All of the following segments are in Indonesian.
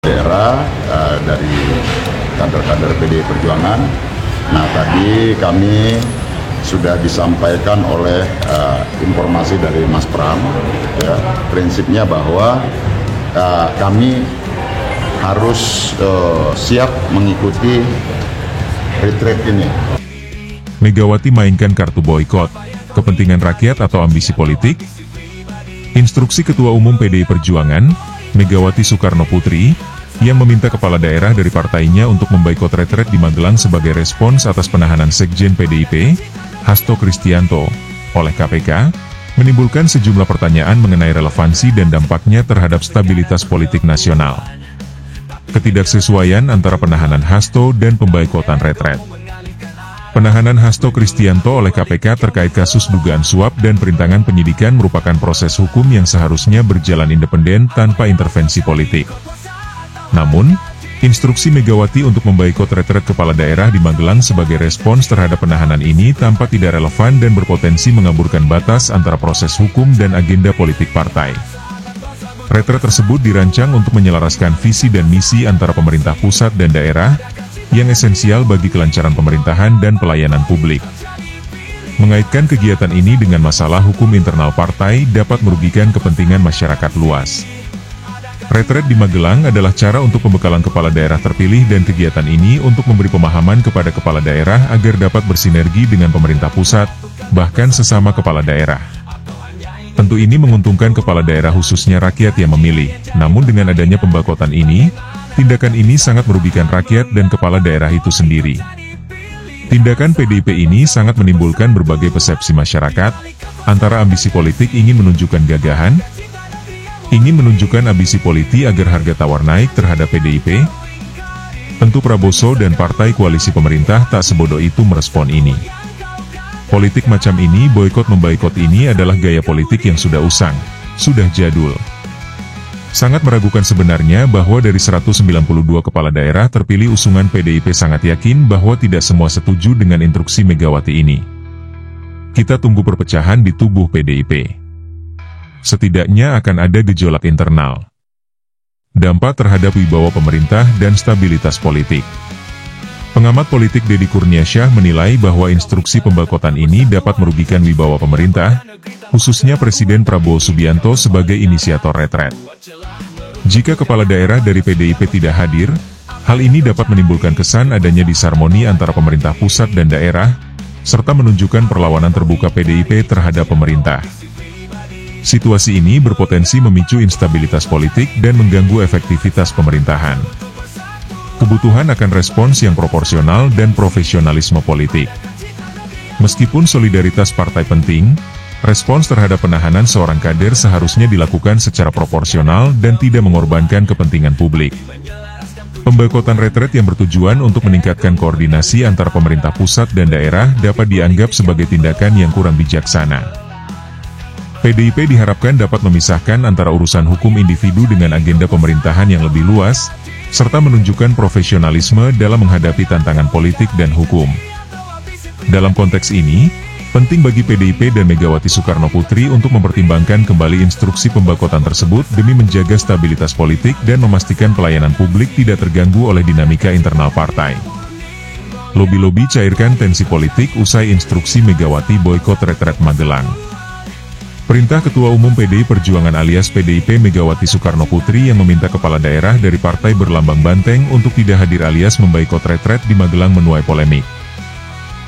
daerah dari kader-kader PDI Perjuangan. Nah, tadi kami sudah disampaikan oleh informasi dari Mas Pram, ya, prinsipnya bahwa kami harus siap mengikuti retreat ini. Megawati mainkan kartu boykot, kepentingan rakyat atau ambisi politik? Instruksi Ketua Umum PDI Perjuangan, Megawati Soekarnoputri, yang meminta kepala daerah dari partainya untuk memboikot retret di Magelang sebagai respons atas penahanan Sekjen PDIP, Hasto Kristianto, oleh KPK, menimbulkan sejumlah pertanyaan mengenai relevansi dan dampaknya terhadap stabilitas politik nasional. Ketidaksesuaian antara penahanan Hasto dan pemboikotan retret. Penahanan Hasto Kristianto oleh KPK terkait kasus dugaan suap dan perintangan penyidikan merupakan proses hukum yang seharusnya berjalan independen tanpa intervensi politik. Namun, instruksi Megawati untuk memboikot retret kepala daerah di Magelang sebagai respons terhadap penahanan ini tampak tidak relevan dan berpotensi mengaburkan batas antara proses hukum dan agenda politik partai. Retret tersebut dirancang untuk menyelaraskan visi dan misi antara pemerintah pusat dan daerah, yang esensial bagi kelancaran pemerintahan dan pelayanan publik. Mengaitkan kegiatan ini dengan masalah hukum internal partai dapat merugikan kepentingan masyarakat luas. Retret di Magelang adalah cara untuk pembekalan kepala daerah terpilih dan kegiatan ini untuk memberi pemahaman kepada kepala daerah agar dapat bersinergi dengan pemerintah pusat, bahkan sesama kepala daerah. Tentu ini menguntungkan kepala daerah khususnya rakyat yang memilih, namun dengan adanya pemboikotan ini, tindakan ini sangat merugikan rakyat dan kepala daerah itu sendiri. Tindakan PDIP ini sangat menimbulkan berbagai persepsi masyarakat, antara ambisi politik ingin menunjukkan gagahan, ingin menunjukkan ambisi politik agar harga tawar naik terhadap PDIP. Tentu Prabowo dan partai koalisi pemerintah tak sebodoh itu merespon ini. Politik macam ini, boikot-memboikot ini adalah gaya politik yang sudah usang, sudah jadul. Sangat meragukan sebenarnya bahwa dari 192 kepala daerah terpilih usungan PDIP sangat yakin bahwa tidak semua setuju dengan instruksi Megawati ini. Kita tunggu perpecahan di tubuh PDIP. Setidaknya akan ada gejolak internal. Dampak terhadap wibawa pemerintah dan stabilitas politik. Pengamat politik Deddy Kurniasyah menilai bahwa instruksi pemboikotan ini dapat merugikan wibawa pemerintah, khususnya Presiden Prabowo Subianto sebagai inisiator retret. Jika kepala daerah dari PDIP tidak hadir, hal ini dapat menimbulkan kesan adanya disharmoni antara pemerintah pusat dan daerah, serta menunjukkan perlawanan terbuka PDIP terhadap pemerintah. Situasi ini berpotensi memicu instabilitas politik dan mengganggu efektivitas pemerintahan. Kebutuhan akan respons yang proporsional dan profesionalisme politik. Meskipun solidaritas partai penting, respons terhadap penahanan seorang kader seharusnya dilakukan secara proporsional dan tidak mengorbankan kepentingan publik. Pemboikotan retret yang bertujuan untuk meningkatkan koordinasi antara pemerintah pusat dan daerah dapat dianggap sebagai tindakan yang kurang bijaksana. PDIP diharapkan dapat memisahkan antara urusan hukum individu dengan agenda pemerintahan yang lebih luas, serta menunjukkan profesionalisme dalam menghadapi tantangan politik dan hukum. Dalam konteks ini, penting bagi PDIP dan Megawati Soekarnoputri untuk mempertimbangkan kembali instruksi pemboikotan tersebut demi menjaga stabilitas politik dan memastikan pelayanan publik tidak terganggu oleh dinamika internal partai. Lobi-lobi cairkan tensi politik usai instruksi Megawati boikot retret Magelang. Perintah Ketua Umum PDI Perjuangan alias PDIP Megawati Soekarnoputri yang meminta kepala daerah dari partai berlambang banteng untuk tidak hadir alias memboikot retret di Magelang menuai polemik.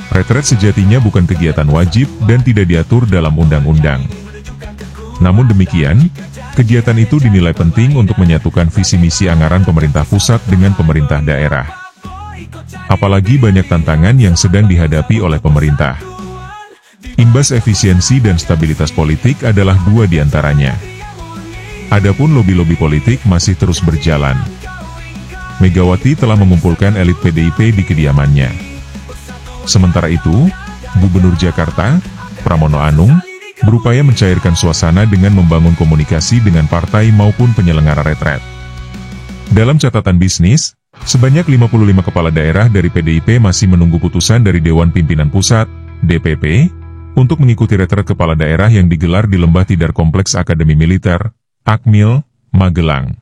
Retret sejatinya bukan kegiatan wajib dan tidak diatur dalam undang-undang. Namun demikian, kegiatan itu dinilai penting untuk menyatukan visi misi anggaran pemerintah pusat dengan pemerintah daerah. Apalagi banyak tantangan yang sedang dihadapi oleh pemerintah. Imbas efisiensi dan stabilitas politik adalah dua di antaranya. Adapun lobi-lobi politik masih terus berjalan. Megawati telah mengumpulkan elit PDIP di kediamannya. Sementara itu, Gubernur Jakarta, Pramono Anung, berupaya mencairkan suasana dengan membangun komunikasi dengan partai maupun penyelenggara retret. Dalam catatan bisnis, sebanyak 55 kepala daerah dari PDIP masih menunggu putusan dari Dewan Pimpinan Pusat, DPP, untuk mengikuti retret kepala daerah yang digelar di Lembah Tidar Kompleks Akademi Militer, Akmil, Magelang.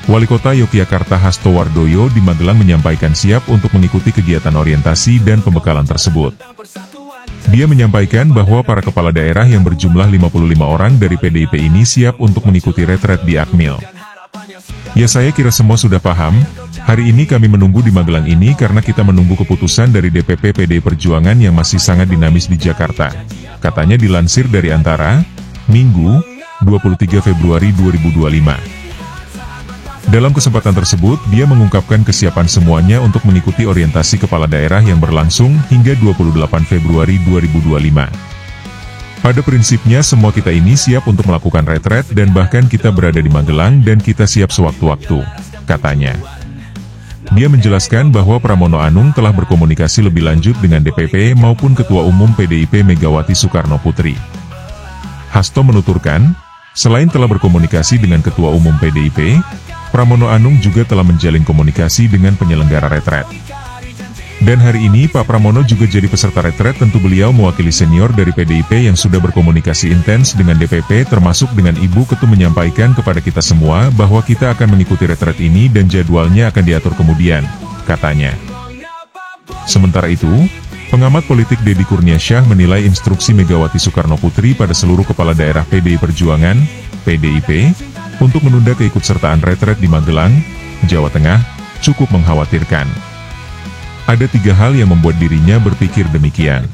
Wali Kota Yogyakarta Hasto Wardoyo di Magelang menyampaikan siap untuk mengikuti kegiatan orientasi dan pembekalan tersebut. Dia menyampaikan bahwa para kepala daerah yang berjumlah 55 orang dari PDIP ini siap untuk mengikuti retret di Akmil. Ya, saya kira semua sudah paham. Hari ini kami menunggu di Magelang ini karena kita menunggu keputusan dari DPP PDI Perjuangan yang masih sangat dinamis di Jakarta. Katanya dilansir dari Antara, Minggu, 23 Februari 2025. Dalam kesempatan tersebut, dia mengungkapkan kesiapan semuanya untuk mengikuti orientasi kepala daerah yang berlangsung hingga 28 Februari 2025. Pada prinsipnya semua kita ini siap untuk melakukan retret dan bahkan kita berada di Magelang dan kita siap sewaktu-waktu, katanya. Dia menjelaskan bahwa Pramono Anung telah berkomunikasi lebih lanjut dengan DPP maupun Ketua Umum PDIP Megawati Soekarno Putri. Hasto menuturkan, selain telah berkomunikasi dengan Ketua Umum PDIP, Pramono Anung juga telah menjalin komunikasi dengan penyelenggara retret. Dan hari ini Pak Pramono juga jadi peserta retret, tentu beliau mewakili senior dari PDIP yang sudah berkomunikasi intens dengan DPP termasuk dengan Ibu Ketum menyampaikan kepada kita semua bahwa kita akan mengikuti retret ini dan jadwalnya akan diatur kemudian, katanya. Sementara itu, pengamat politik Deddy Kurniasyah menilai instruksi Megawati Soekarno Putri pada seluruh kepala daerah PDI Perjuangan, PDIP, untuk menunda keikutsertaan retret di Magelang, Jawa Tengah, cukup mengkhawatirkan. Ada 3 hal yang membuat dirinya berpikir demikian.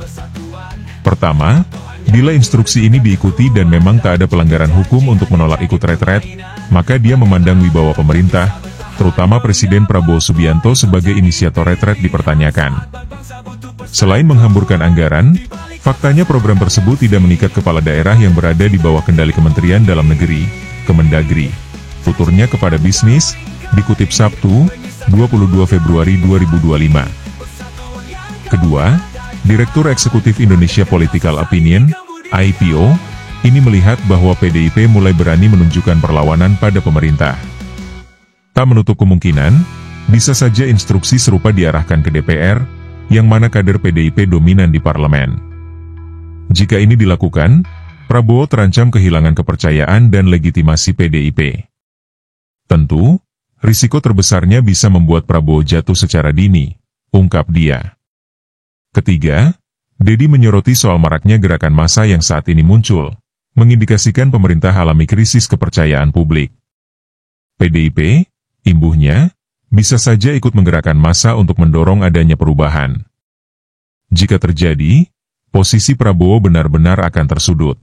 Pertama, bila instruksi ini diikuti dan memang tak ada pelanggaran hukum untuk menolak ikut retret, maka dia memandang wibawa pemerintah, terutama Presiden Prabowo Subianto sebagai inisiator retret dipertanyakan. Selain menghamburkan anggaran, faktanya program tersebut tidak mengikat kepala daerah yang berada di bawah kendali Kementerian Dalam Negeri, Kemendagri. Tuturnya kepada bisnis, dikutip Sabtu, 22 Februari 2025. Kedua, Direktur Eksekutif Indonesia Political Opinion, IPO, ini melihat bahwa PDIP mulai berani menunjukkan perlawanan pada pemerintah. Tak menutup kemungkinan, bisa saja instruksi serupa diarahkan ke DPR, yang mana kader PDIP dominan di parlemen. Jika ini dilakukan, Prabowo terancam kehilangan kepercayaan dan legitimasi PDIP. Tentu, risiko terbesarnya bisa membuat Prabowo jatuh secara dini, ungkap dia. Ketiga, Deddy menyoroti soal maraknya gerakan massa yang saat ini muncul, mengindikasikan pemerintah alami krisis kepercayaan publik. PDIP, imbuhnya, bisa saja ikut menggerakkan massa untuk mendorong adanya perubahan. Jika terjadi, posisi Prabowo benar-benar akan tersudut.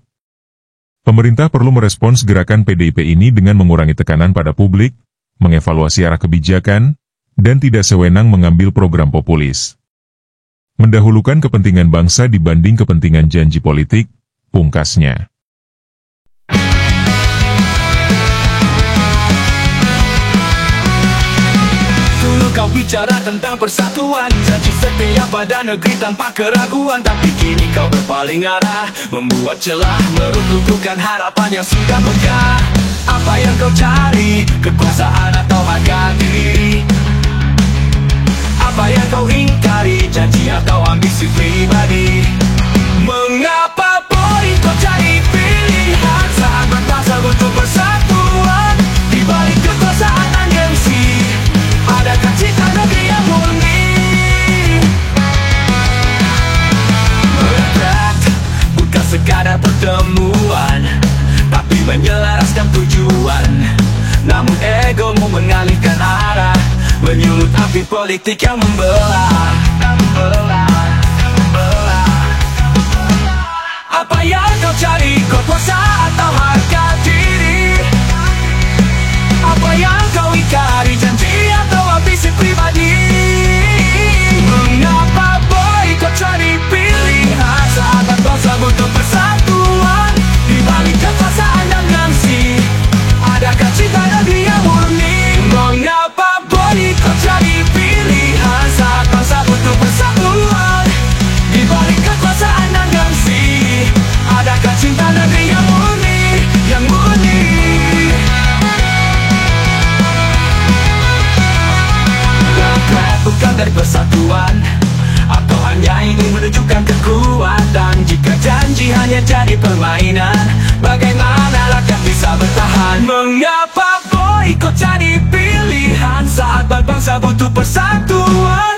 Pemerintah perlu merespons gerakan PDIP ini dengan mengurangi tekanan pada publik, mengevaluasi arah kebijakan, dan tidak sewenang mengambil program populis. Mendahulukan kepentingan bangsa dibanding kepentingan janji politik, pungkasnya. Kau bicara tentang persatuan, janji setia pada negeri tanpa keraguan. Tapi kini kau berpaling arah, membuat celah, meruntuhkan harapan yang sudah megah. Apa yang kau cari, kekuasaan atau harga diri? Apa yang kau ingkari, janji atau ambisi pribadi? Mengapa boy kau cari pilihan saat berbangsa untuk persatuan? Di balik kekuasaan dan gengsi, adakah cinta negeri yang murni? Retret bukan sekadar pertemuan, tapi menyelaraskan tujuan. Namun egomu mengalihkan arah, menyulut api politik yang membelah. Apa yang kau cari, kuasa atau harga diri? Apa yang kau ingkari, janji atau ambisi pribadi? Mengapa boy kau cari pilihan saat bangsa butuh persatuan? Di balik kekuasaan dan gengsi, adakah cinta negeri yang murni? Mengapa boy kau cari pilihan saat bangsa butuh persatuan? Di balik kekuasaan dan gengsi, adakah cinta negeri yang murni? Yang murni. Bukan dari persatuan, atau hanya ingin menunjukkan kekuatan. Jika janji hanya jadi permainan, bagaimana rakyat bisa bertahan? Mengapa boy ikut jadi pilihan saat berbangsa butuh persatuan.